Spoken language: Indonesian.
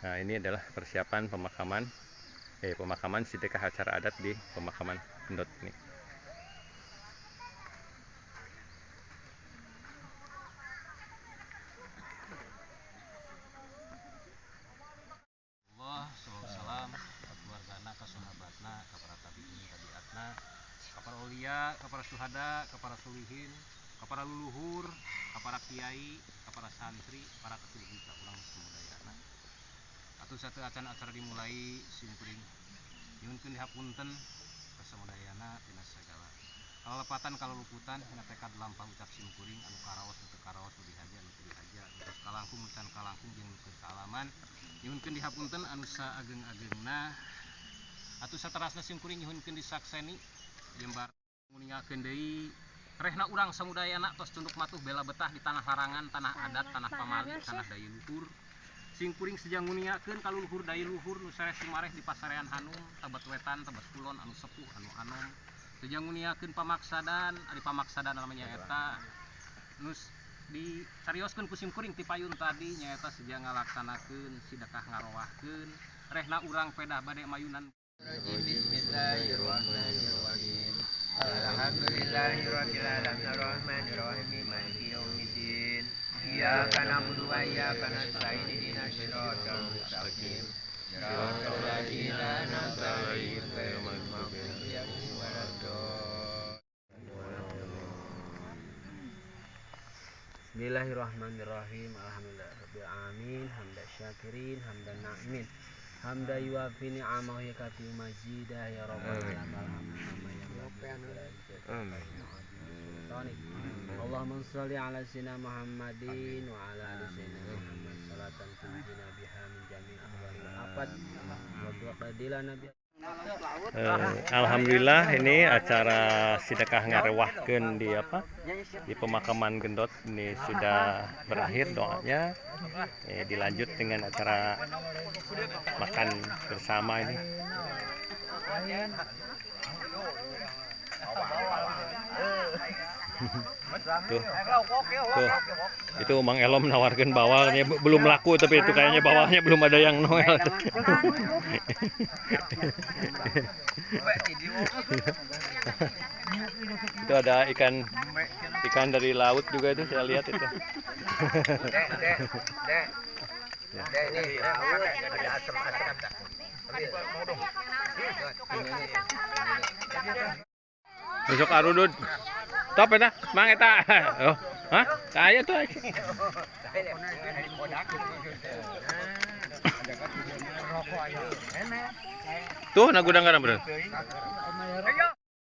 Nah, ini adalah persiapan pemakaman sedekah acara adat di pemakaman Gendot ini. Salam keluargana, ke sahabatna, ke para tabiin, tabiatna, ke para ulia, ke para syuhada, ke para solihin, ke para luluhur, ke para kiai, ke para santri, para keturunan ka urang samudayana. Atuh satu acara dimulai simkuring nyuhunkeun dihapunten ka samudayana tina sagala kalepatan kaluluputan tina tekad lampah ucap simkuring anu karaos nu teu karaos nu dihaja nu teu dihaja nu kalangkung nu can kalangkung jeung nu keur kaalaman nyuhunkeun dihapunten anu saageng-agengna. Atuh saterasna simkuring nyuhunkeun disakseni jembar nguningakeun deui rehna urang samudayana tos tunduk matuh bela betah di tanah larangan, tanah adat, tanah pamali, tanah daya luhur. Simkuring sejang nguningakeun kaluluhur daya luhur nu sares sumareh di pasarean Hanung, Tebet Wetan, Tebet Kulon, anu sepuh, anu anom. Sejang nguningakeun pamaksadan, ari pamaksadan namanya eta nu dicarioskeun ku simkuring ti payun tadi nyaeta sejang ngalaksanakeun sedekah ngaroahkeun rehna urang pedah bade mayunan. Bismillahirrahmanirrahim. Alhamdulillahirabbil alamin arrahmanirrahim maliki yaumiddin. Iyyaka na'budu wa iyyaka nasta'in ihdinas siratal mustaqim. Siratal ladzina an'amta 'alaihim ghairil maghdubi 'alaihim waladdallin. Bismillahirrahmanirrahim. Alhamdulillahirabbil alamin hamdan syakirin hamdan na'imin hamda yuwafi ni'amahu yakati majidah ya rabbal alamin. Allahumma sholli ala sayyidina Muhammadin wa ala ali sayyidina Muhammad salatan tunjina biha min jami'il ahwal wal afat wa tuqadilana biha. Alhamdulillah ini acara sedekah ngarewahkeun di pemakaman Gendot ini sudah berakhir doanya. Dilanjut dengan acara makan bersama ini. Tuh, itu Mang Elom menawarkan bawalnya belum laku tapi itu kayaknya bawalnya belum ada yang Noel. Itu ada ikan dari laut juga itu saya lihat itu. Besok arudud. Top eta, mang eta. Oh, hah? Kaya tuh. Tuh, na gudang kana bener.